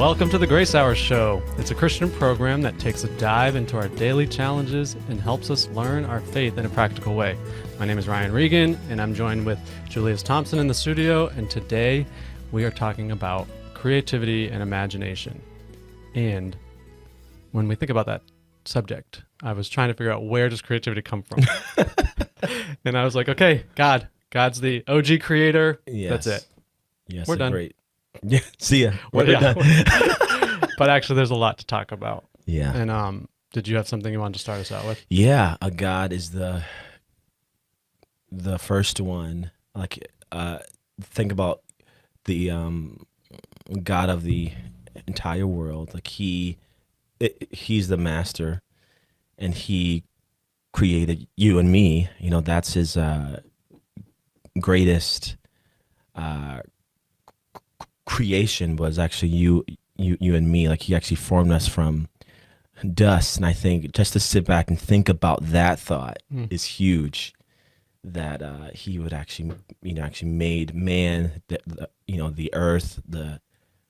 Welcome to the Grace Hour Show. It's a Christian program that takes a dive into our daily challenges and helps us learn our faith in a practical way. My name is Ryan Reagan, and I'm joined with Julius Thompson in the studio, and today we are talking about creativity and imagination. And when we think about that subject, I was trying to figure out, where does creativity come from? And I was like, okay, God's the OG creator. Yes. That's it. Yes, We're done. Great. Yeah, see ya. We're done. But actually, there's a lot to talk about. Yeah. And did you have something you wanted to start us out with? Yeah, a God is the first one. Like, think about the God of the entire world. Like he's the master, and he created you and me. You know, that's his greatest creation, was actually you and me. Like he actually formed us from dust. And I think just to sit back and think about that thought is huge. That he would actually made man, the earth, the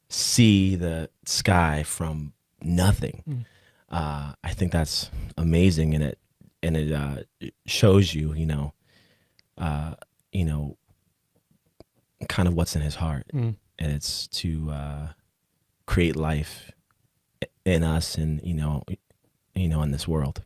sea, the sky from nothing. I think that's amazing, and it shows you, kind of what's in his heart, and it's to create life in us, and in this world.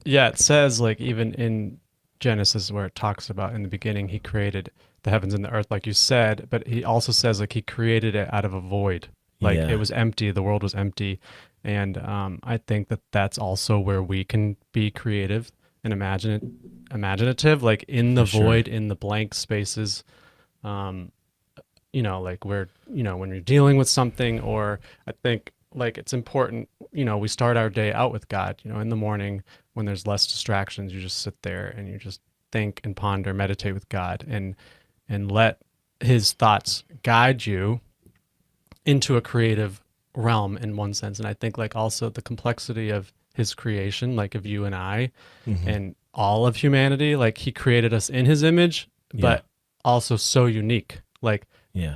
Yeah, it says, like, even in Genesis, where it talks about in the beginning he created the heavens and the earth, like you said, but he also says, like, he created it out of a void. Like, Yeah. it was empty, the world was empty. And I think that that's also where we can be creative and imaginative, like in the For sure. void, in the blank spaces. Like when you're dealing with something, or I think, like, it's important, we start our day out with God, in the morning when there's less distractions. You just sit there and you just think and ponder, meditate with God, and let his thoughts guide you into a creative realm in one sense. And I think, like, also the complexity of his creation, like of you and I and all of humanity, like he created us in his image, but also so unique. Like,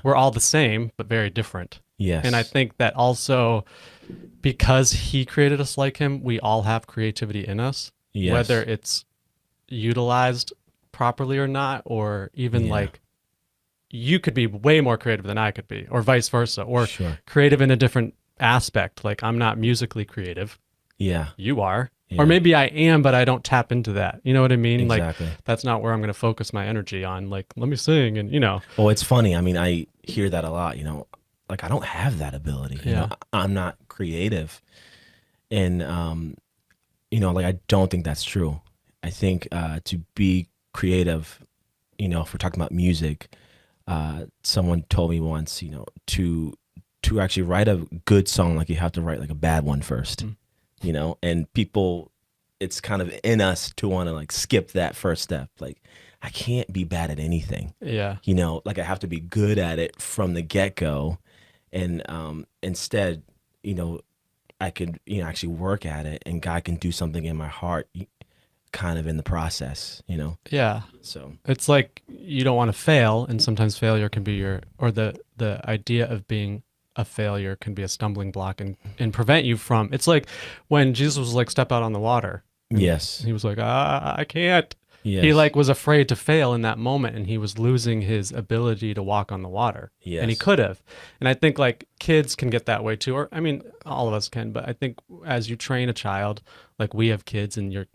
we're all the same, but very different. Yes. And I think that also, because he created us like him, we all have creativity in us, Yes. whether it's utilized properly or not, or even like you could be way more creative than I could be, or vice versa, or Sure. creative in a different aspect. Like, I'm not musically creative. Yeah. You are. Yeah. Or maybe I am, but I don't tap into that. You know what I mean? Exactly. Like, that's not where I'm going to focus my energy on. Like, let me sing, and Well, it's funny. I mean, I hear that a lot, like, I don't have that ability. I'm not creative. And, like, I don't think that's true. I think to be creative, if we're talking about music, someone told me once, to actually write a good song, like, you have to write like a bad one first, and people, it's kind of in us to want to, like, skip that first step. Like, I can't be bad at anything. Yeah. Like, I have to be good at it from the get-go. And instead, I could, actually work at it, and God can do something in my heart kind of in the process, Yeah. So It's like, you don't want to fail, and sometimes failure can be the idea of being a failure can be a stumbling block and prevent you from. It's like when Jesus was like, step out on the water. yes. He was like, I can't. Yes. He, like, was afraid to fail in that moment, and he was losing his ability to walk on the water. Yes. And he could have. And I think, like, kids can get that way too. Or, I mean, all of us can, but I think as you train a child, like, we have kids, and your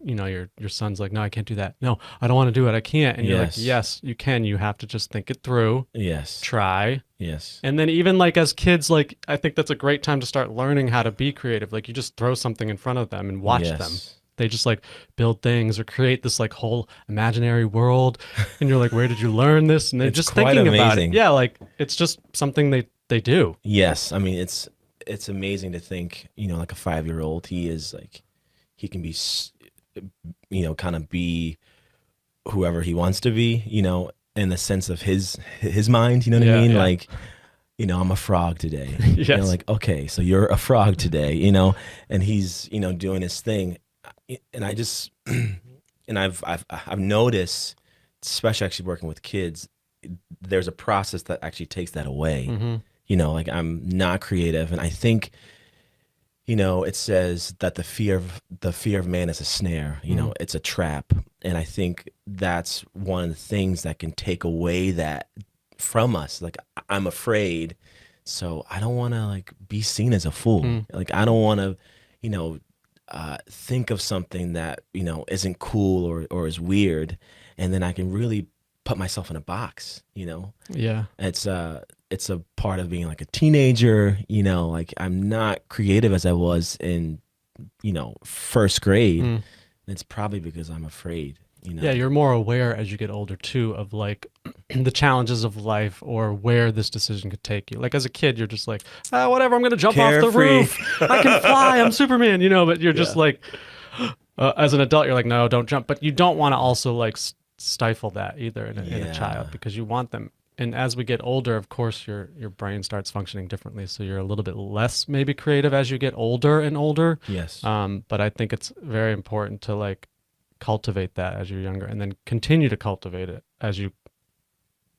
son's like, no, I can't do that. No, I don't want to do it. I can't. And you're like, Yes. yes, you can. You have to just think it through, Yes. try. Yes. And then even, like, as kids, like, I think that's a great time to start learning how to be creative. Like, you just throw something in front of them and watch Yes. them. They just, like, build things or create this, like, whole imaginary world. And you're like, where did you learn this? And they're It's just quite thinking about it. amazing. Yeah, like, it's just something they do. Yes. I mean, it's amazing to think, like, a 5-year-old, he is like, he can be, kind of be whoever he wants to be, in the sense of his mind, you know what I mean? Yeah. Like, I'm a frog today. Yes. Like, okay, so you're a frog today, and he's, doing his thing. And I just, and I've noticed, especially actually working with kids, there's a process that actually takes that away. like I'm not creative. And I think, it says that the fear of man is a snare, it's a trap. And I think that's one of the things that can take away that from us. Like, I'm afraid, so I don't want to like be seen as a fool. Like, I don't want to, think of something that, isn't cool or is weird. And then I can really put myself in a box, Yeah. It's a part of being like a teenager, like I'm not creative as I was in, first grade. It's probably because I'm afraid, Yeah, you're more aware as you get older too of like the challenges of life or where this decision could take you. Like as a kid, you're just like, whatever, I'm gonna jump off the Carefree. roof. I can fly. I'm Superman, but you're just like, as an adult, you're like, no, don't jump. But you don't want to also like stifle that either in a child, because you want them. And as we get older, of course, your brain starts functioning differently. So you're a little bit less maybe creative as you get older and older. Yes. But I think it's very important to like cultivate that as you're younger, and then continue to cultivate it as you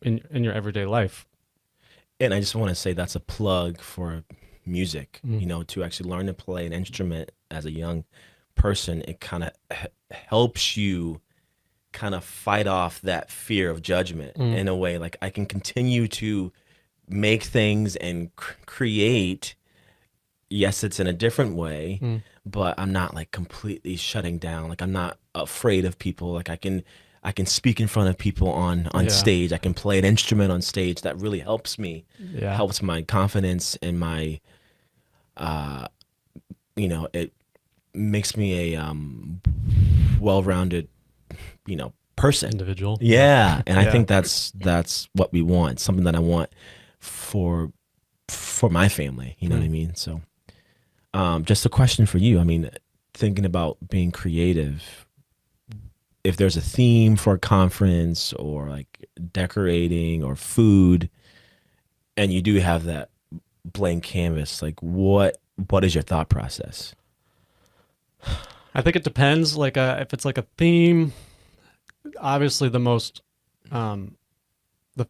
in your everyday life. And I just want to say that's a plug for music, to actually learn to play an instrument as a young person. It kind of helps you kind of fight off that fear of judgment in a way. Like I can continue to make things and create. Yes, it's in a different way, but I'm not like completely shutting down. Like I'm not afraid of people. Like I can speak in front of people on stage. I can play an instrument on stage. That really helps me. Yeah. Helps my confidence and my, it makes me a well-rounded, person. Individual. Yeah, and I think that's what we want. Something that I want for my family. You know what I mean? So, just a question for you. I mean, thinking about being creative, if there's a theme for a conference or like decorating or food, and you do have that blank canvas, like what is your thought process? I think it depends. Like if it's like a theme, obviously the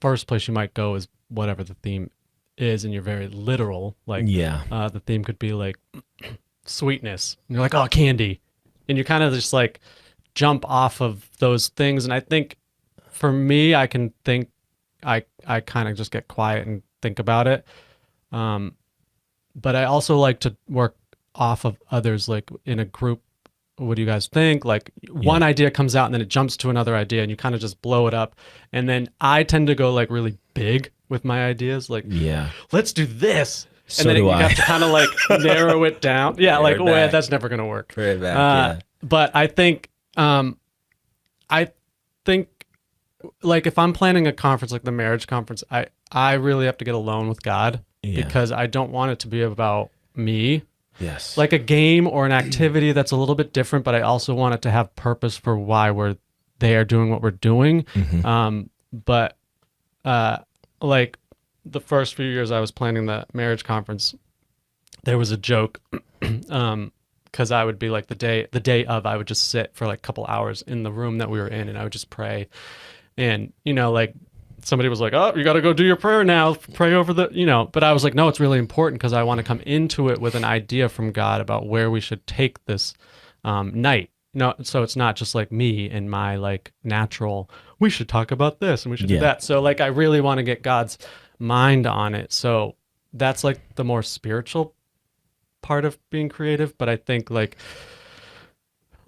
first place you might go is whatever the theme is, and you're very literal. Like the theme could be like sweetness, and you're like, oh, candy, and you kind of just like jump off of those things. And I think for me, I can think, I kind of just get quiet and think about it. But I also like to work off of others, like in a group. What do you guys think? Like one idea comes out and then it jumps to another idea and you kind of just blow it up. And then I tend to go like really big with my ideas. Like, let's do this. So and then do you I. have to kind of like narrow it down. Yeah. Pare like, it well, back. that's never going to work. Pare it back, But I think like if I'm planning a conference, like the marriage conference, I really have to get alone with God because I don't want it to be about me. Yes. Like a game or an activity that's a little bit different, but I also want it to have purpose for why we're there doing what we're doing. But like the first few years I was planning the marriage conference, there was a joke because I would be like the day of, I would just sit for like a couple hours in the room that we were in, and I would just pray. And like somebody was like, oh, you got to go do your prayer now, pray over the, but I was like, no, it's really important because I want to come into it with an idea from God about where we should take this night. So it's not just like me and my like natural, we should talk about this and we should do that. So like I really want to get God's mind on it. So that's like the more spiritual part of being creative. But I think like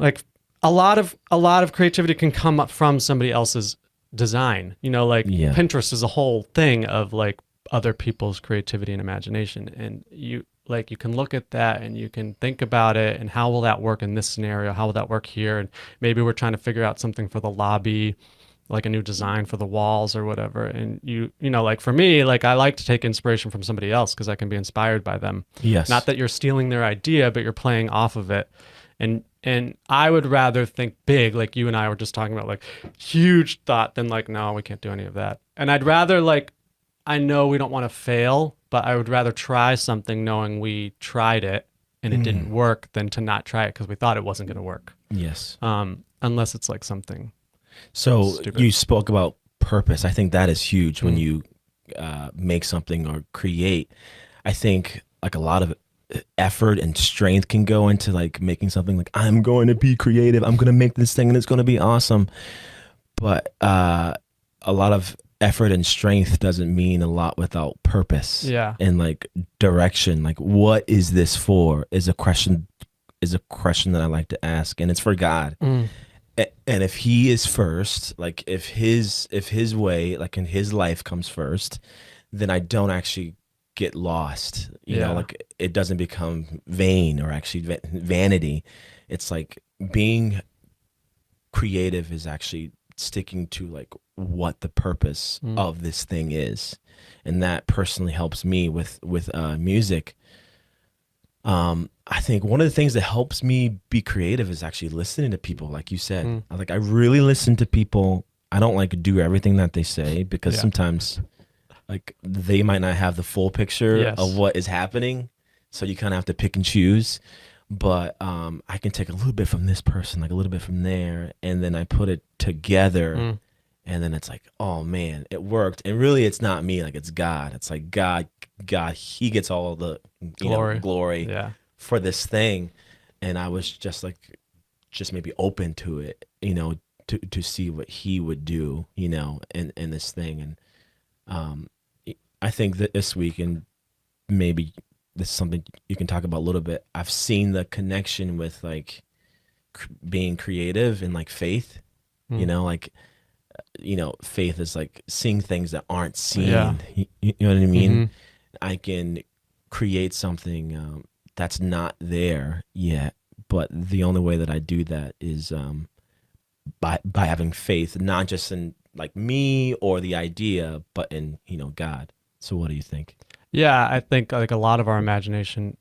a lot of creativity can come up from somebody else's design, like Pinterest is a whole thing of like other people's creativity and imagination, and you can look at that and you can think about it and how will that work in this scenario, how will that work here, and maybe we're trying to figure out something for the lobby, like a new design for the walls or whatever. And you know like for me, like I like to take inspiration from somebody else because I can be inspired by them. Not that you're stealing their idea, but you're playing off of it. And I would rather think big, like you and I were just talking about, like huge thought, than like, no, we can't do any of that. And I'd rather like, I know we don't want to fail, but I would rather try something knowing we tried it and it didn't work than to not try it because we thought it wasn't going to work. Yes. Unless it's like something So stupid. You spoke about purpose. I think that is huge when you make something or create, I think like a lot of effort and strength can go into like making something like I'm going to be creative. I'm going to make this thing and it's going to be awesome. But a lot of effort and strength doesn't mean a lot without purpose Yeah. and like direction. Like, what is this for? Is a question that I like to ask, and it's for God. Mm. And if He is first, like if His way, like in His life comes first, then I don't actually get lost. You know, Yeah. like it doesn't become vain or actually vanity. It's like being creative is actually sticking to like what the purpose of this thing is, and that personally helps me with music. I think one of the things that helps me be creative is actually listening to people, like you said. Like I really listen to people. I don't like do everything that they say because Yeah. sometimes like they might not have the full picture Yes. of what is happening, so you kind of have to pick and choose. But I can take a little bit from this person, like a little bit from there, and then I put it together, and then it's like, oh man, it worked. And really, it's not me, like it's God. It's like God, He gets all the glory Yeah. for this thing, and I was just like, just maybe open to it, to see what He would do, in this thing. And I think that this week, and maybe this is something you can talk about a little bit, I've seen the connection with like being creative and like faith, like, faith is like seeing things that aren't seen. Yeah. You know what I mean? Mm-hmm. I can create something that's not there yet, but the only way that I do that is by having faith, not just in like me or the idea, but in God. So what do you think? Yeah, I think like a lot of our imagination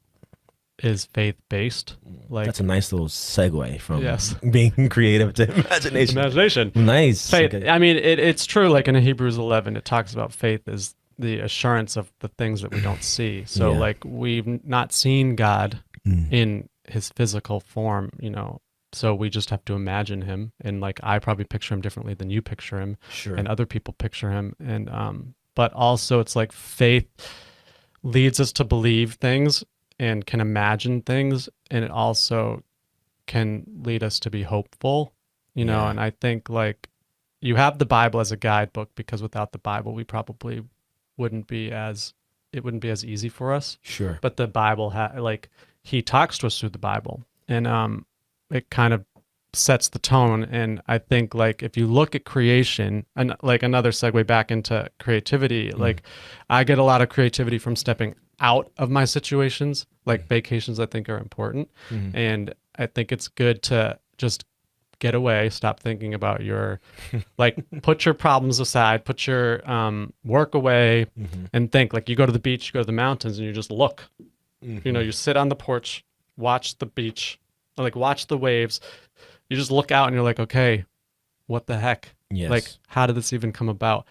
is faith based. Like That's a nice little segue from Yes. being creative to imagination. Imagination. Nice. Faith. Okay. I mean, it's true. Like in Hebrews 11, it talks about faith as the assurance of the things that we don't see. So Yeah. like we've not seen God in His physical form, so we just have to imagine Him. And like I probably picture Him differently than you picture Him, Sure. and other people picture Him. And but also it's like faith leads us to believe things and can imagine things, and it also can lead us to be hopeful, Yeah. and I think like you have the Bible as a guidebook, because without the Bible we probably wouldn't be as it wouldn't be as easy for us. Sure. But the Bible like He talks to us through the Bible, and it kind of sets the tone. And I think like if you look at creation, and like another segue back into creativity, like I get a lot of creativity from stepping out of my situations. Like vacations I think are important, and I think it's good to just get away, stop thinking about your like put your problems aside, put your work away, and think. Like you go to the beach, you go to the mountains, and you just look. You sit on the porch, watch the beach, like watch the waves. You just look out and you're like, okay, what the heck? Yes. Like, how did this even come about?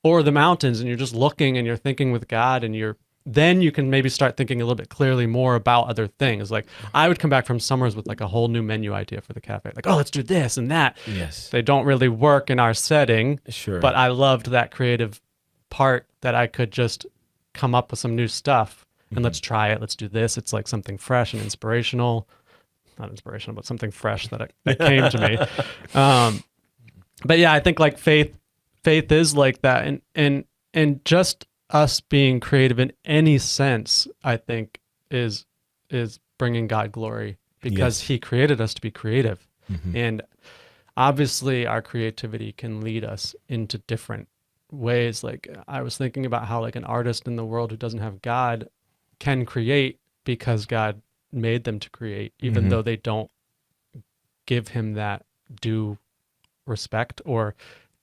Or the mountains, and you're just looking and you're thinking with God, and then you can maybe start thinking a little bit clearly more about other things. Like I would come back from summers with like a whole new menu idea for the cafe. Like, oh, let's do this and that. Yes. They don't really work in our setting. Sure. But I loved that creative part, that I could just come up with some new stuff and let's try it. Let's do this. It's like something fresh and inspirational. Not inspirational, but something fresh that came to me. But yeah, I think like faith is like that, and just us being creative in any sense, I think is bringing God glory, because Yes. He created us to be creative, and obviously our creativity can lead us into different ways. Like I was thinking about how like an artist in the world who doesn't have God can create because God made them to create, even though they don't give Him that due respect, or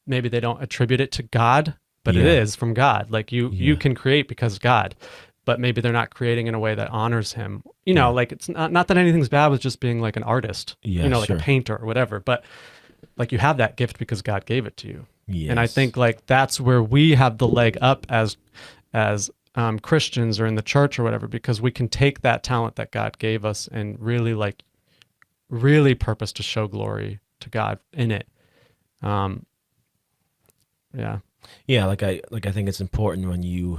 maybe they don't attribute it to God, but it is from God. Like you can create because God, but maybe they're not creating in a way that honors Him. Like it's not that anything's bad with just being like an artist, like sure. a painter or whatever, but like you have that gift because God gave it to you. Yes. And I think like that's where we have the leg up as Christians or in the church or whatever, because we can take that talent that God gave us and really purpose to show glory to God in it. Yeah. Yeah, I think it's important when you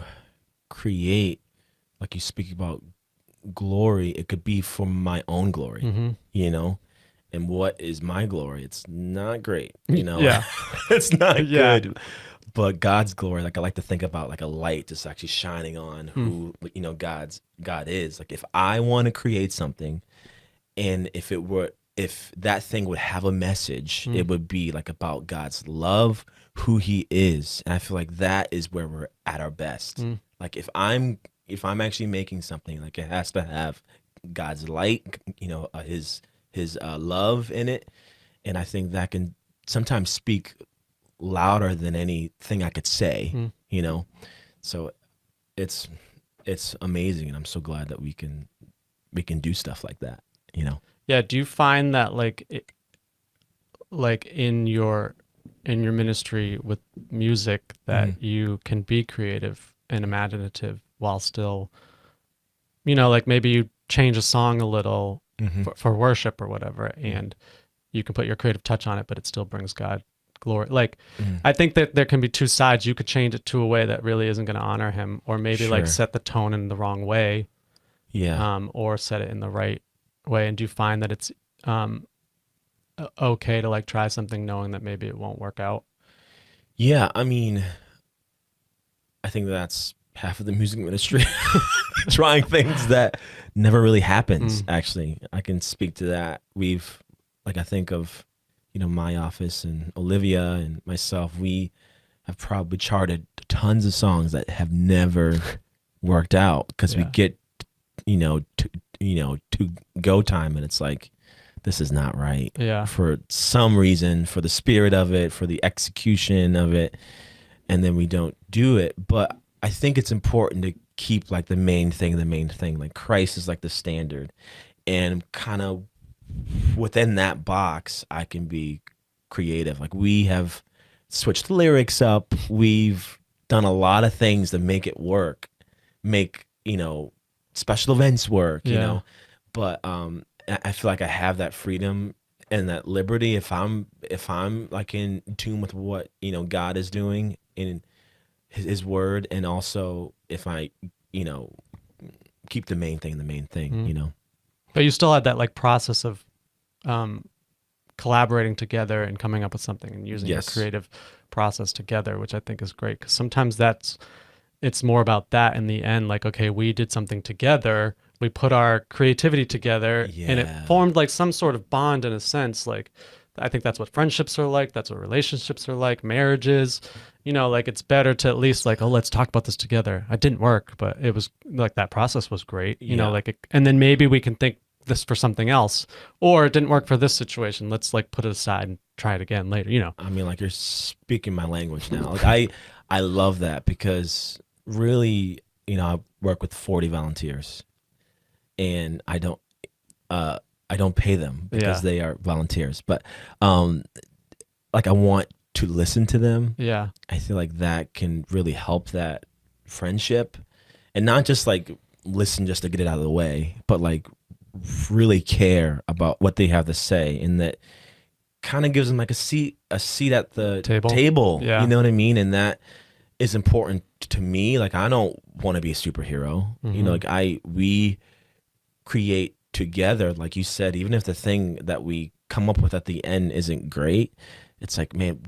create, like you speak about glory, it could be for my own glory, Hmm. you know? And what is my glory? It's not great, you know? Yeah. It's not Yeah. good. But God's glory, like I like to think about like a light just actually shining on Mm. who, you know, God is. Like if I want to create something, and if that thing would have a message, Mm. it would be like about God's love, who he is. And I feel like that is where we're at our best. Mm. Like if I'm actually making something, like it has to have God's light, you know, his love in it. And I think that can sometimes speak louder than anything I could say, Mm. you know. So it's it's amazing, and I'm so glad that we can do stuff like that, you know. Yeah. Do you find that like in your ministry with music that Hmm. you can be creative and imaginative while still, you know, like maybe you change a song a little Hmm. for worship or whatever, and you can put your creative touch on it, but it still brings God glory. Like, Hmm. I think that there can be two sides. You could change it to a way that really isn't going to honor him, or maybe like Sure. set the tone in the wrong way, Yeah. or set it in the right way. And do you find that it's okay to like try something knowing that maybe it won't work out? Yeah. I mean, I think that's half of the music industry. Trying things that never really happens, Mm. actually. I can speak to that. Like, I think of, you know, my office and Olivia and myself, we have probably charted tons of songs that have never worked out because we Yeah. get, to go time and it's like, this is not right Yeah. for some reason, for the spirit of it, for the execution of it, and then we don't do it. But I think it's important to keep like the main thing. Like Christ is like the standard, and kind of within that box, I can be creative. Like we have switched the lyrics up. We've done a lot of things to make it work, make, special events work, Yeah. but I feel like I have that freedom and that liberty if I'm like in tune with what, God is doing in his word, and also if I, you know, keep the main thing, Mm. But you still had that like process of um, collaborating together and coming up with something and using your Yes. creative process together, which I think is great because sometimes it's more about that in the end. Like, okay, we did something together, we put our creativity together, and it Yeah. formed like some sort of bond in a sense. Like, I think that's what friendships are like. That's what relationships are like. Marriages, like it's better to at least like, oh, let's talk about this together. It didn't work, but it was like that process was great. Yeah. And then maybe we can think this for something else, or it didn't work for this situation. Let's like put it aside and try it again later. I mean, like you're speaking my language now. Like I love that because really, I work with 40 volunteers, and I don't pay them Yeah. because they are volunteers, but um like I want to listen to them. Yeah. I feel like that can really help that friendship, and not just like listen just to get it out of the way, but like really care about what they have to say, and that kind of gives them like a seat at the table. Yeah. You know what I mean? And that is important to me. Like I don't want to be a superhero. Mhm. Like we create together, like you said, even if the thing that we come up with at the end isn't great, it's like, man,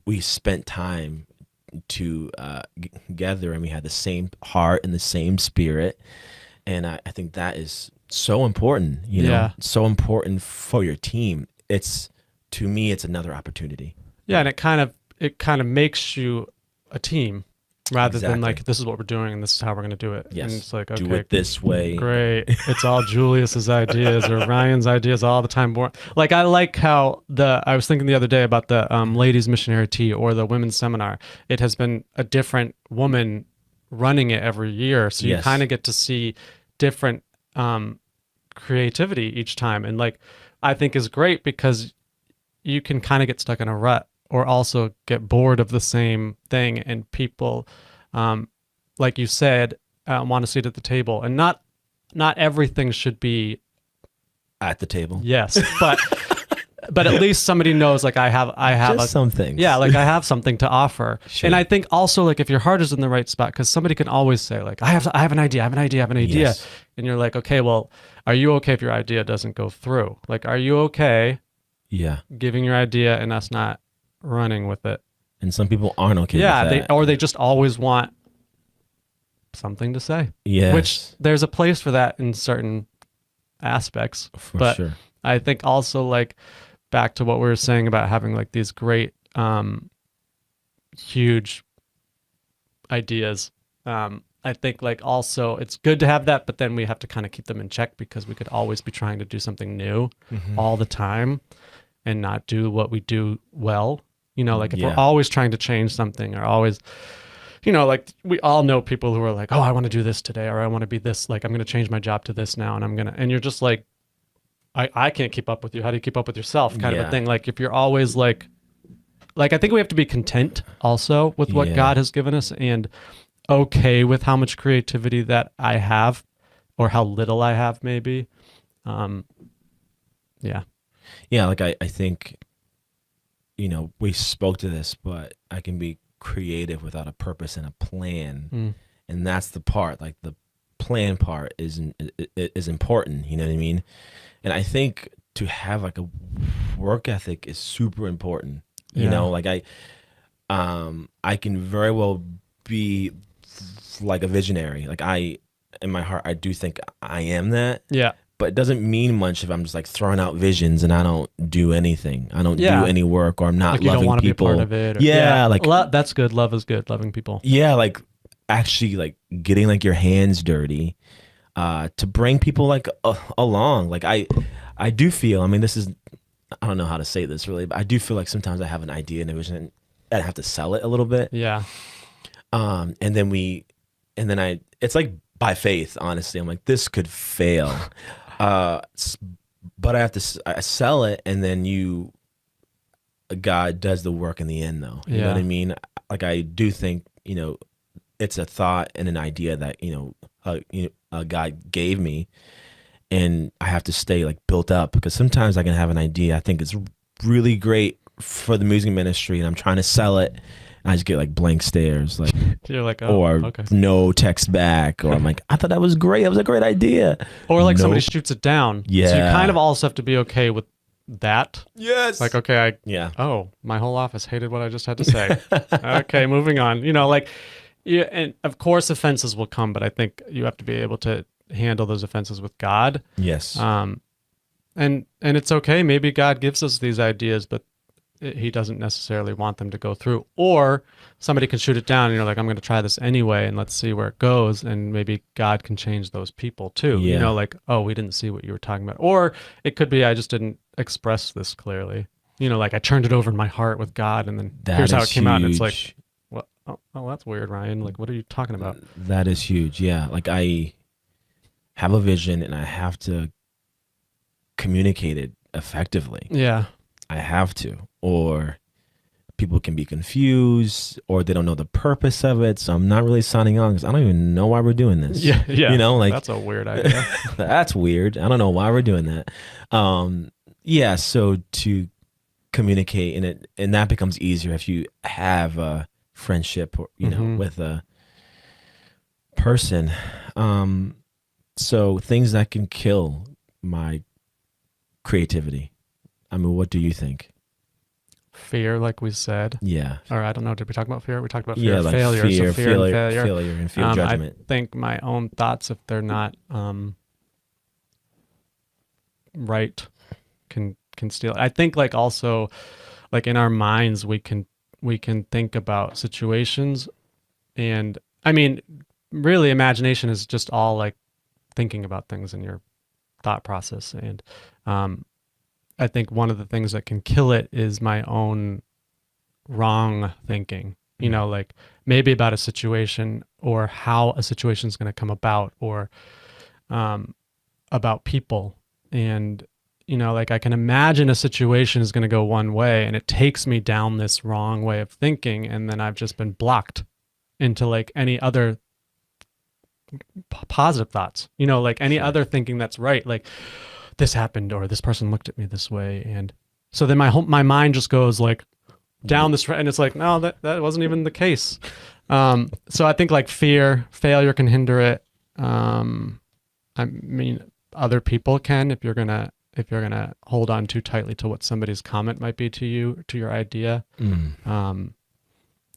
we spent time together, and we had the same heart and the same spirit. And I think that is so important, Yeah. so important for your team. To me, it's another opportunity. Yeah, and it kind of makes you a team rather than Exactly. like this is what we're doing and this is how we're going to do it. Yes. And it's like, Do okay, it this way. great. It's all Julius's ideas or Ryan's ideas all the time. Like I like how I was thinking the other day about the ladies missionary tea or the women's seminar. It has been a different woman running it every year, so you Yes. kind of get to see different creativity each time, and like I think is great because you can kind of get stuck in a rut or also get bored of the same thing, and people like you said want a seat at the table, and not everything should be At the table. yes, but but at least somebody knows like I have Just some things. yeah, like I have something to offer. Sure. And I think also like if your heart is in the right spot, because somebody can always say like I have an idea, Yes. and you're like, okay, well, are you okay if your idea doesn't go through? Like, are you okay Yeah. giving your idea and us not running with it? And some people aren't okay Yeah, with that. they just always want something to say. Yes. Which there's a place for that in certain aspects. For but sure. I think also like back to what we were saying about having like these great huge ideas. I think like also it's good to have that, but then we have to kind of keep them in check because we could always be trying to do something new all the time and not do what we do well. You know, like if we're always trying to change something or always, you know, like we all know people who are like, oh, I want to do this today, or I want to be this, like I'm going to change my job to this now. And you're just like, I can't keep up with you. How do you keep up with yourself? Kind of a thing. Like if you're always like I think we have to be content also with what God has given us and okay with how much creativity that I have or how little I have maybe. Yeah. Yeah. Like I think, you know, we spoke to this, but I can be creative without a purpose and a plan. And that's the part, like the plan part is important. You know what I mean? And I think to have like a work ethic is super important. You know, like I can very well be like a visionary. Like in my heart, I do think I am that. Yeah. But it doesn't mean much if I'm just like throwing out visions and I don't do anything. I don't do any work, or I'm not like you loving don't want to people. Be part of it. Like that's good. Love is good. Loving people. Yeah, like actually like getting like your hands dirty to bring people like along. Like I do feel, I mean, this is, I don't know how to say this really, but I do feel like sometimes I have an idea and a vision and I have to sell it a little bit. Yeah. And then it's like by faith, honestly, I'm like, this could fail. But I have to I sell it, and then God does the work in the end though. You know what I mean? Like I do think, you know, it's a thought and an idea that, God gave me, and I have to stay like built up, because sometimes I can have an idea I think it's really great for the music ministry and I'm trying to sell it, and I just get like blank stares, like you're like, oh, or okay. No text back, or I'm like, I thought that was great. That was a great idea. Or like somebody shoots it down. Yeah. So you kind of also have to be okay with that. Yes. Like, okay, oh, my whole office hated what I just had to say. Okay, moving on. You know, like, yeah, and of course offenses will come, but I think you have to be able to handle those offenses with God. Yes. And it's okay. Maybe God gives us these ideas, but he doesn't necessarily want them to go through. Or somebody can shoot it down and you're like, I'm going to try this anyway and let's see where it goes. And maybe God can change those people too. Yeah. You know, like, oh, we didn't see what you were talking about. Or it could be I just didn't express this clearly. You know, like I turned it over in my heart with God, and then here's how it came out. And it's like, well, oh, that's weird, Ryan. Like, what are you talking about? That is huge. Yeah. Like I have a vision and I have to communicate it effectively. Yeah. I have to, or people can be confused, or they don't know the purpose of it. So I'm not really signing on because I don't even know why we're doing this. Yeah. You know, like that's a weird idea. That's weird. I don't know why we're doing that. Yeah. So to communicate and that becomes easier if you have a friendship, or, you know, with a person. So things that can kill my creativity. I mean, what do you think? Fear, like we said. Yeah. Or I don't know. Did we talk about fear? We talked about fear of like failure. Fear, so fear and failure. Failure and fear of judgment. I think my own thoughts, if they're not right, can steal. I think like also, like in our minds, we can think about situations, and I mean, really, imagination is just all like thinking about things in your thought process, and I think one of the things that can kill it is my own wrong thinking, you know, like maybe about a situation or how a situation is going to come about, or about people. And, you know, like I can imagine a situation is going to go one way and it takes me down this wrong way of thinking. And then I've just been blocked into like any other positive thoughts, you know, like any other thinking that's right. Like, this happened, or this person looked at me this way. And So then my mind just goes like down this, and it's like, no, that wasn't even the case. So I think like failure can hinder it. I mean, other people can, if you're gonna hold on too tightly to what somebody's comment might be to you, to your idea.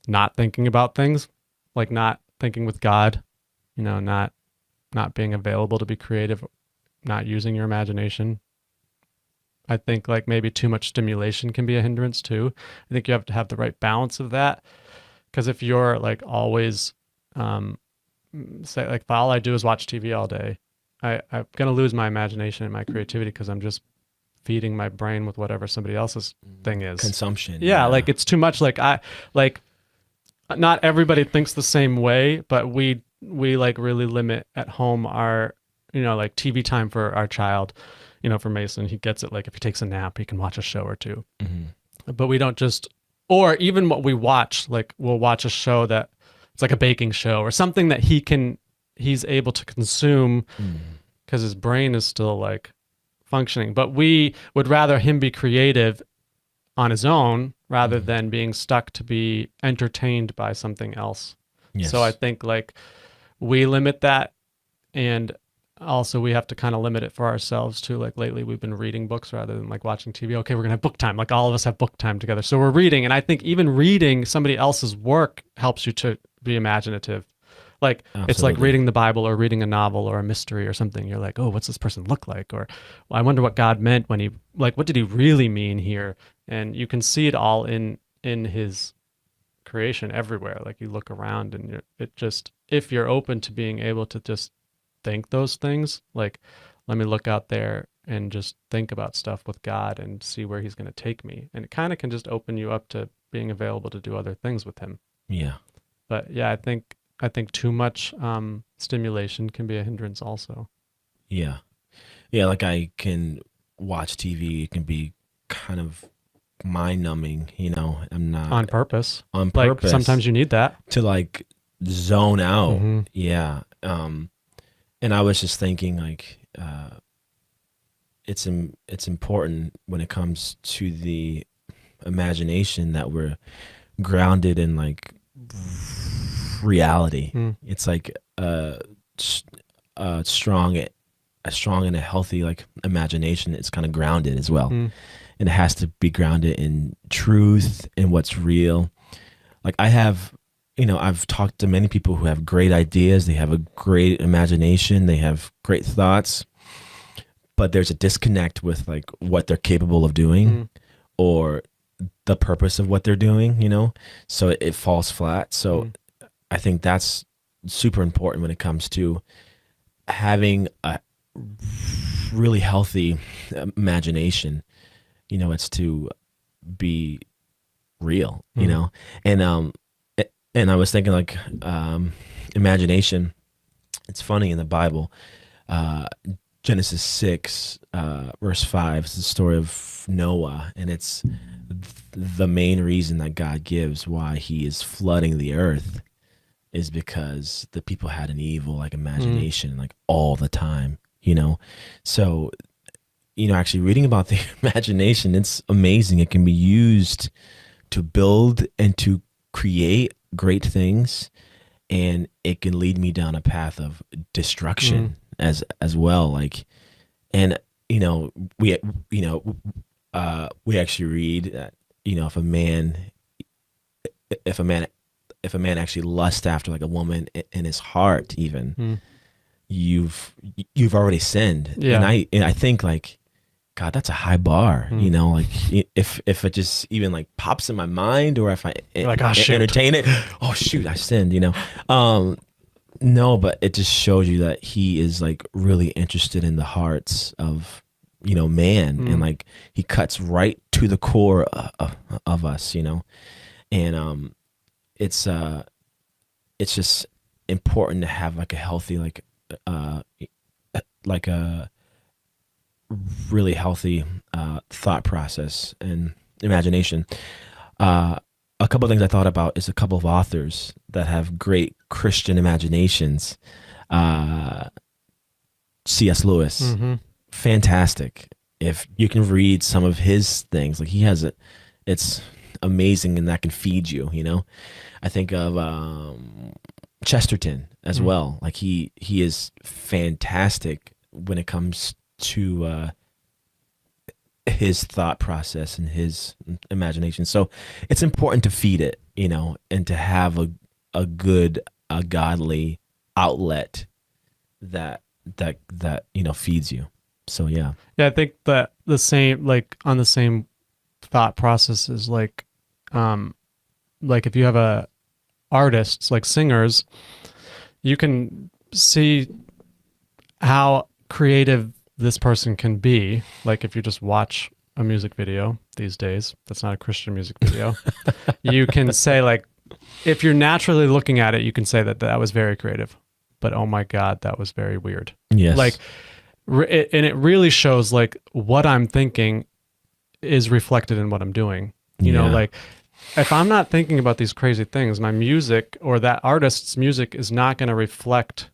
Not thinking about things, like not thinking with God, not being available to be creative, not using your imagination. I think like maybe too much stimulation can be a hindrance too. I think you have to have the right balance of that. Because if you're like always, say like if all I do is watch TV all day, I'm going to lose my imagination and my creativity because I'm just feeding my brain with whatever somebody else's thing is. Consumption. Yeah, like it's too much. Like not everybody thinks the same way, but we like really limit at home our, like TV time for our child. For Mason, he gets it. Like if he takes a nap, he can watch a show or two. But we don't just, or even what we watch, like we'll watch a show that it's like a baking show or something that he's able to consume because his brain is still like functioning. But we would rather him be creative on his own rather than being stuck to be entertained by something else. Yes. So I think like we limit that, and also we have to kind of limit it for ourselves too. Like lately we've been reading books rather than like watching TV. Okay, we're gonna have book time. Like all of us have book time together, so we're reading. And I think even reading somebody else's work helps you to be imaginative. Like Absolutely. It's like reading the Bible or reading a novel or a mystery or something. You're like, oh, what's this person look like? Or well, I wonder what God meant when he, like, what did he really mean here? And you can see it all in his creation everywhere. Like you look around and it just, if you're open to being able to just think those things, like let me look out there and just think about stuff with God and see where he's going to take me. And it kind of can just open you up to being available to do other things with him. Yeah. But yeah, I think too much stimulation can be a hindrance also. Yeah. Yeah, like I can watch TV, it can be kind of mind numbing, I'm not On purpose. on Like purpose sometimes you need that. to like zone out. Mm-hmm. Yeah. And I was just thinking like it's important when it comes to the imagination that we're grounded in like reality. It's like a strong and a healthy like imagination. It's kind of grounded as well, and it has to be grounded in truth and what's real. Like I've talked to many people who have great ideas. They have a great imagination. They have great thoughts, but there's a disconnect with like what they're capable of doing or the purpose of what they're doing, so it falls flat. So I think that's super important when it comes to having a really healthy imagination. It's to be real, and I was thinking like imagination. It's funny in the Bible, Genesis 6, verse 5, it's the story of Noah, and it's the main reason that God gives why he is flooding the earth is because the people had an evil like imagination like all the time, So, actually reading about the imagination, it's amazing. It can be used to build and to create great things, and it can lead me down a path of destruction as well. Like, and we actually read that if a man actually lusts after like a woman in his heart, even you've already sinned. Yeah. And I think like, God, that's a high bar. Like if it just even like pops in my mind, or if I like, oh, entertain it, oh shoot, I sinned. No, but it just shows you that he is like really interested in the hearts of man, and like he cuts right to the core of us, and it's just important to have like a healthy like a really healthy thought process and imagination. A couple of things I thought about is a couple of authors that have great Christian imaginations. C.S. Lewis, fantastic. if you can read some of his things, like he has it, it's amazing, and that can feed you. I think of Chesterton as well. Like he is fantastic when it comes to his thought process and his imagination. So it's important to feed it, and to have a good, a godly outlet that feeds you. So yeah. Yeah, I think that the same, like on the same thought process is like if you have artists, like singers, you can see how creative this person can be. Like if you just watch a music video these days, that's not a Christian music video, you can say, like, if you're naturally looking at it, you can say that was very creative, but oh my God, that was very weird. Yes. Like, and it really shows like what I'm thinking is reflected in what I'm doing. Like if I'm not thinking about these crazy things, my music or that artist's music is not going to reflect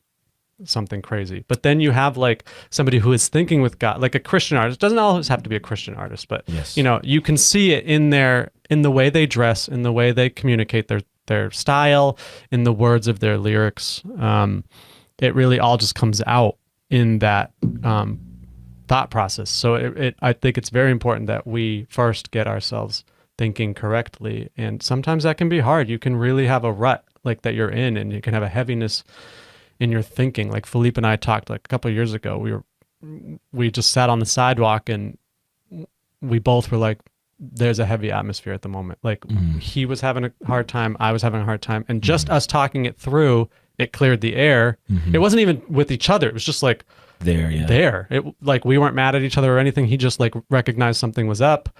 something crazy. But then you have like somebody who is thinking with God, like a Christian artist. Doesn't always have to be a Christian artist, but yes. You can see it in the way they dress, in the way they communicate their style, in the words of their lyrics. It really all just comes out in that thought process. So I think it's very important that we first get ourselves thinking correctly. And sometimes that can be hard. You can really have a rut like that you're in, and you can have a heaviness in your thinking. Like Philippe and I talked like a couple of years ago, we just sat on the sidewalk and we both were like, there's a heavy atmosphere at the moment. Like he was having a hard time, I was having a hard time. And just us talking it through, it cleared the air. It wasn't even with each other. It was just like there. It like we weren't mad at each other or anything. He just like recognized something was up.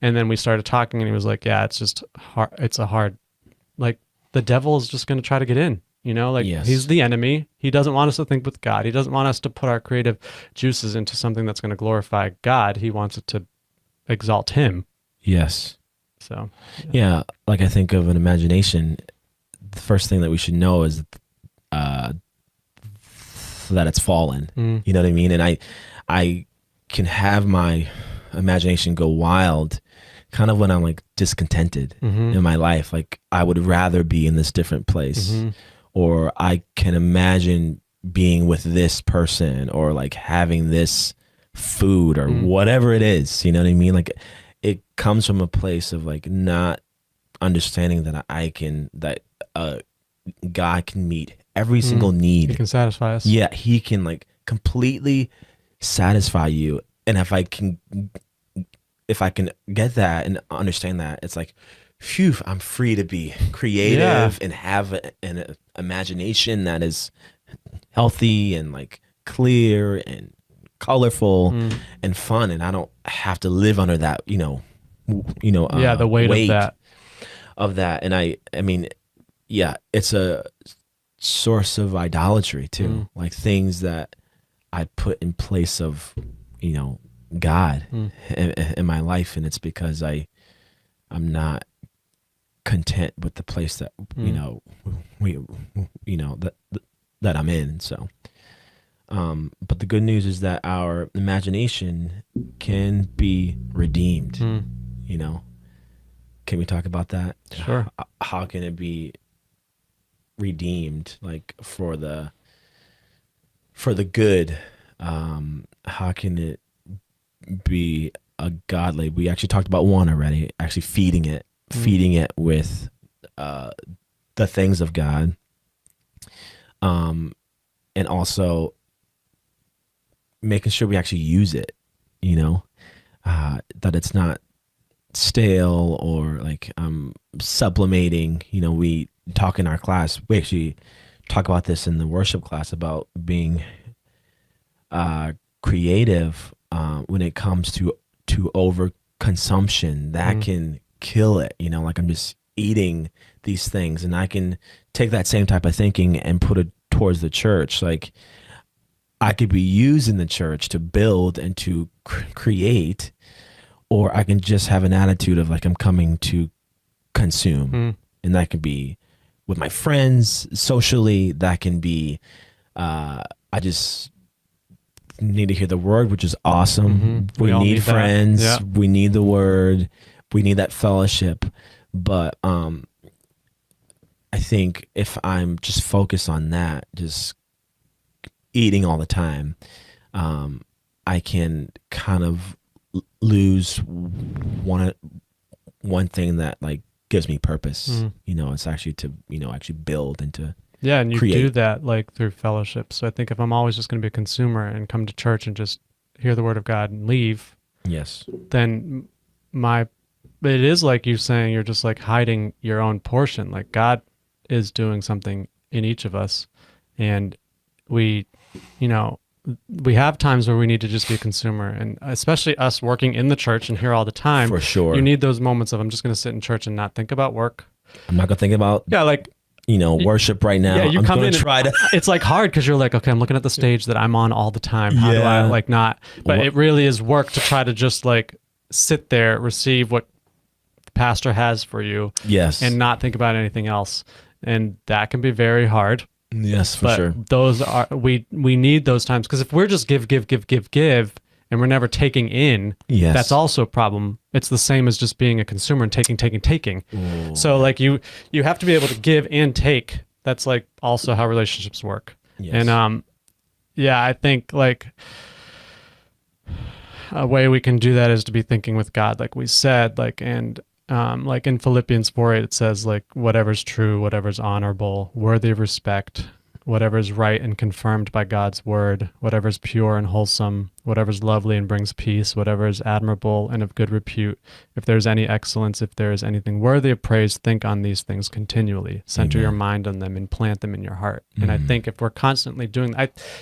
And then we started talking, and he was like, yeah, it's just hard. It's a hard, like the devil is just going to try to get in, like yes. He's the enemy. He doesn't want us to think with God. He doesn't want us to put our creative juices into something that's going to glorify God. He wants it to exalt him. Yes. So, yeah, like I think of an imagination, the first thing that we should know is that it's fallen. You know what I mean? And I can have my imagination go wild kind of when I'm like discontented in my life. Like I would rather be in this different place, or I can imagine being with this person, or like having this food, or whatever it is. You know what I mean? Like it comes from a place of like not understanding that God can meet every single need. He can satisfy us. Yeah, he can like completely satisfy you. And if I can get that and understand that, it's like, phew, I'm free to be creative and have an imagination that is healthy and like clear and colorful and fun, and I don't have to live under that, the weight of that. And I mean, yeah, it's a source of idolatry too, like things that I put in place of, God in my life, and it's because I'm not content with the place that that I'm in. So, but the good news is that our imagination can be redeemed. Can we talk about that? Sure. How can it be redeemed, like for the good? How can it be a godly? We actually talked about one already, actually feeding it with the things of God, and also making sure we actually use it, that it's not stale or like sublimating. We talk in our class, we actually talk about this in the worship class, about being creative when it comes to over consumption that can kill it. Like I'm just eating these things, and I can take that same type of thinking and put it towards the church. Like I could be using the church to build and to create, or I can just have an attitude of like I'm coming to consume. And that could be with my friends socially, that can be I just need to hear the word, which is awesome. Mm-hmm. We all need friends. Yeah. We need the word. We need that fellowship. But I think if I'm just focused on that, just eating all the time, I can kind of lose one thing that like gives me purpose. It's actually to actually build and to and you create. do that like through fellowship. So I think if I'm always just going to be a consumer and come to church and just hear the word of God and leave, Yes, then it is like you saying you're just like hiding your own portion. Like God is doing something in each of us, and we have times where we need to just be a consumer, and especially us working in the church and here all the time. for sure. You need those moments of I'm just going to sit in church and not think about work. I'm not gonna think about worship right now. Yeah, you I'm come gonna in. Try to. It's like hard because you're like, okay, I'm looking at the stage that I'm on all the time. How do I like not? But it really is work to try to just like sit there, receive what the pastor has for you, Yes, and not think about anything else. And that can be very hard. Yes, for sure. Those are we need those times, because if we're just give, and we're never taking in, that's also a problem. It's the same as just being a consumer and taking. Ooh. So like you have to be able to give and take. That's like also how relationships work. Yes. And I think like a way we can do that is to be thinking with God, like we said, like like in Philippians 4:8, it says like whatever's true, whatever's honorable, worthy of respect, whatever's right and confirmed by God's word, whatever's pure and wholesome, whatever's lovely and brings peace, whatever is admirable and of good repute, if there's any excellence, if there is anything worthy of praise, think on these things continually. Center your mind on them and plant them in your heart. And I think if we're constantly doing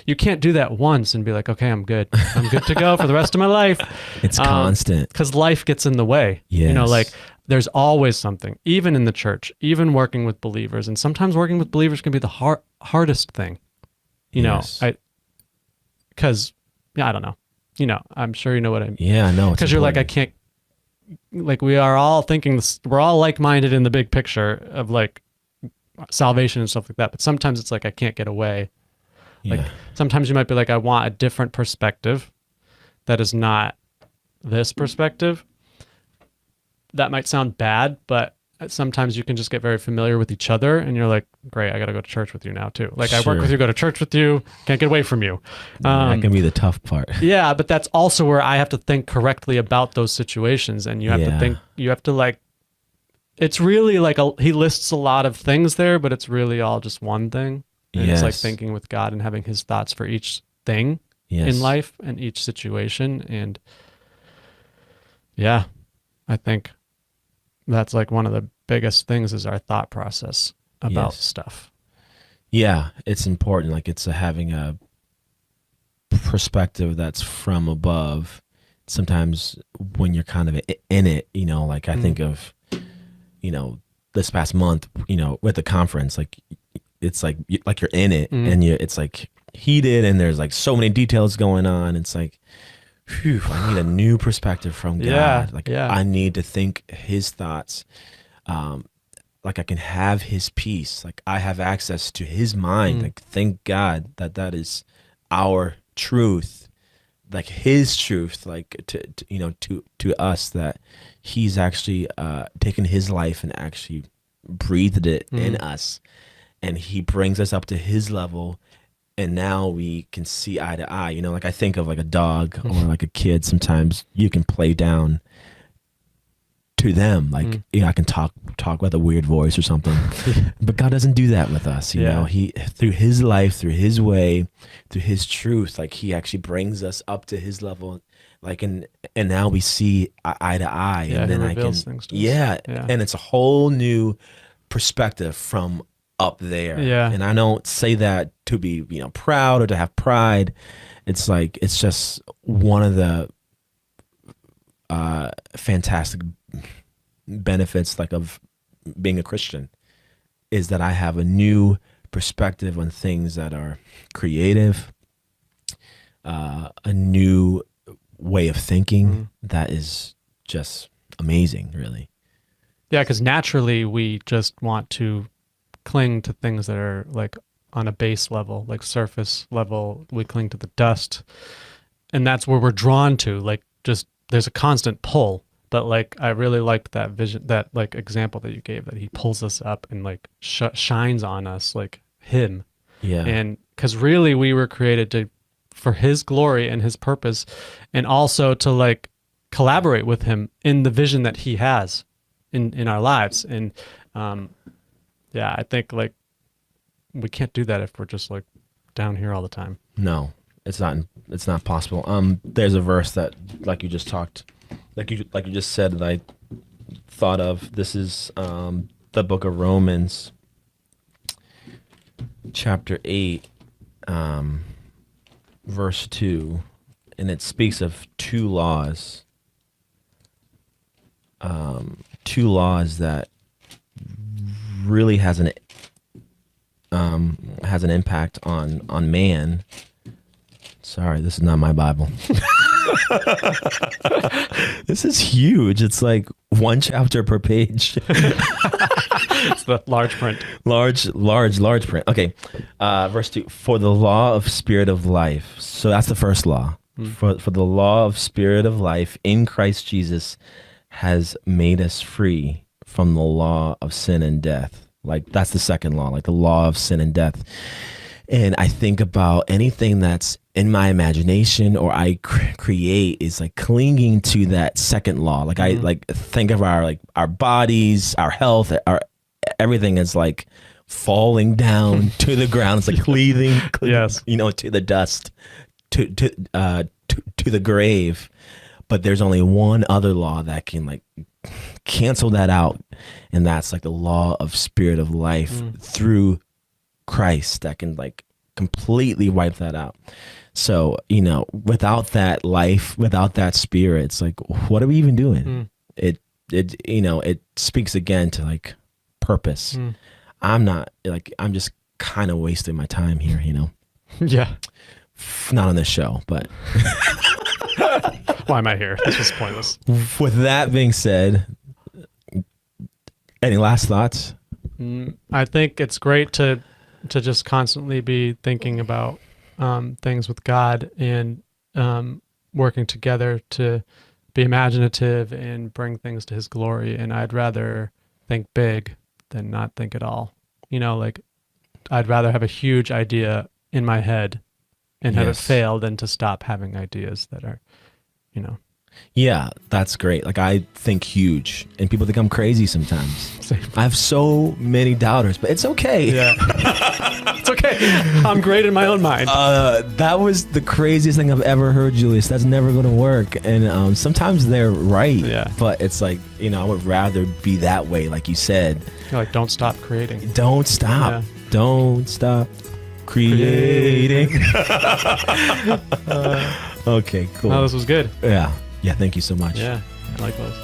you can't do that once and be like, okay, I'm good to go for the rest of my life. It's constant. Because life gets in the way. Yes. Like there's always something, even in the church, even working with believers. And sometimes working with believers can be the hardest thing, because I don't know, I'm sure you know what I mean. Yeah, I know. Because you're like, I can't, like we are all thinking this, we're all like-minded in the big picture of like salvation and stuff like that. But sometimes it's like, I can't get away. Yeah. Like sometimes you might be like, I want a different perspective that is not this perspective. That might sound bad, but sometimes you can just get very familiar with each other and you're like, great, I got to go to church with you now too. Like I work with you, go to church with you, can't get away from you. That can be the tough part. Yeah, but that's also where I have to think correctly about those situations. And you have to think, it's really like, he lists a lot of things there, but it's really all just one thing. And it's like thinking with God and having his thoughts for each thing in life and each situation. And I think that's like one of the biggest things is our thought process about stuff. Yeah, it's important. Like it's having a perspective that's from above. Sometimes when you're kind of in it, like I think of, this past month, with the conference, like it's like you're in it and it's like heated and there's like so many details going on. It's like, phew, I need a new perspective from God. I need to think his thoughts. Like I can have his peace. Like I have access to his mind. Like thank God that is our truth, like his truth, like to us, that he's actually taken his life and actually breathed it in us, and he brings us up to his level. And now we can see eye to eye. Like I think of like a dog or like a kid. Sometimes you can play down to them. Like, I can talk with a weird voice or something, but God doesn't do that with us. You know, he, through his life, through his way, through his truth, like he actually brings us up to his level. Like, and now we see eye to eye. Yeah, and then he reveals things to us. And it's a whole new perspective from up there. And I don't say that to be, proud or to have pride. It's like, it's just one of the fantastic benefits, like, of being a Christian, is that I have a new perspective on things that are creative, a new way of thinking that is just amazing, really. Yeah, because naturally we just want to cling to things that are like on a base level, like surface level. We cling to the dust, and that's where we're drawn to. Like, just there's a constant pull. But like, I really liked that vision, that like example that you gave, that he pulls us up and like shines on us like him. Yeah. And because really we were created for his glory and his purpose, and also to like collaborate with him in the vision that he has in our lives. And yeah, I think like we can't do that if we're just like down here all the time. No, it's not possible. There's a verse that, like you just talked, like you just said, that I thought of. This is the book of Romans, chapter 8, verse 2, and it speaks of two laws that really has an impact on man. Sorry, this is not my Bible. This is huge. It's like one chapter per page. It's the large print. Large print. Okay. Verse 2. For the law of spirit of life. So that's the first law. For the law of spirit of life in Christ Jesus has made us free from the law of sin and death. Like, that's the second law, like the law of sin and death. And I think about anything that's in my imagination or I create is like clinging to that second law. Like, I like think of our bodies, our health, our everything is like falling down to the ground. It's like cleaving, Yes. To the dust, to the grave. But there's only one other law that can like cancel that out, and that's like the law of spirit of life through Christ that can like completely wipe that out. So, without that life, without that spirit, it's like, what are we even doing? It speaks again to like purpose. I'm just kind of wasting my time here, Yeah. Not on this show, but Why am I here? This was pointless. With that being said, any last thoughts? I think it's great to just constantly be thinking about things with God and working together to be imaginative and bring things to his glory. And I'd rather think big than not think at all. Like, I'd rather have a huge idea in my head and have it fail than to stop having ideas that are, Yeah, that's great. Like, I think huge, and people think I'm crazy sometimes. Same. I have so many doubters, but it's okay. Yeah. It's okay. I'm great in my own mind. That was the craziest thing I've ever heard, Julius. That's never going to work. And sometimes they're right. Yeah. But it's like, I would rather be that way, like you said. You're like, don't stop creating. Don't stop. Yeah. Don't stop creating. Okay, cool. No, this was good. Yeah. Yeah, thank you so much. Yeah, likewise.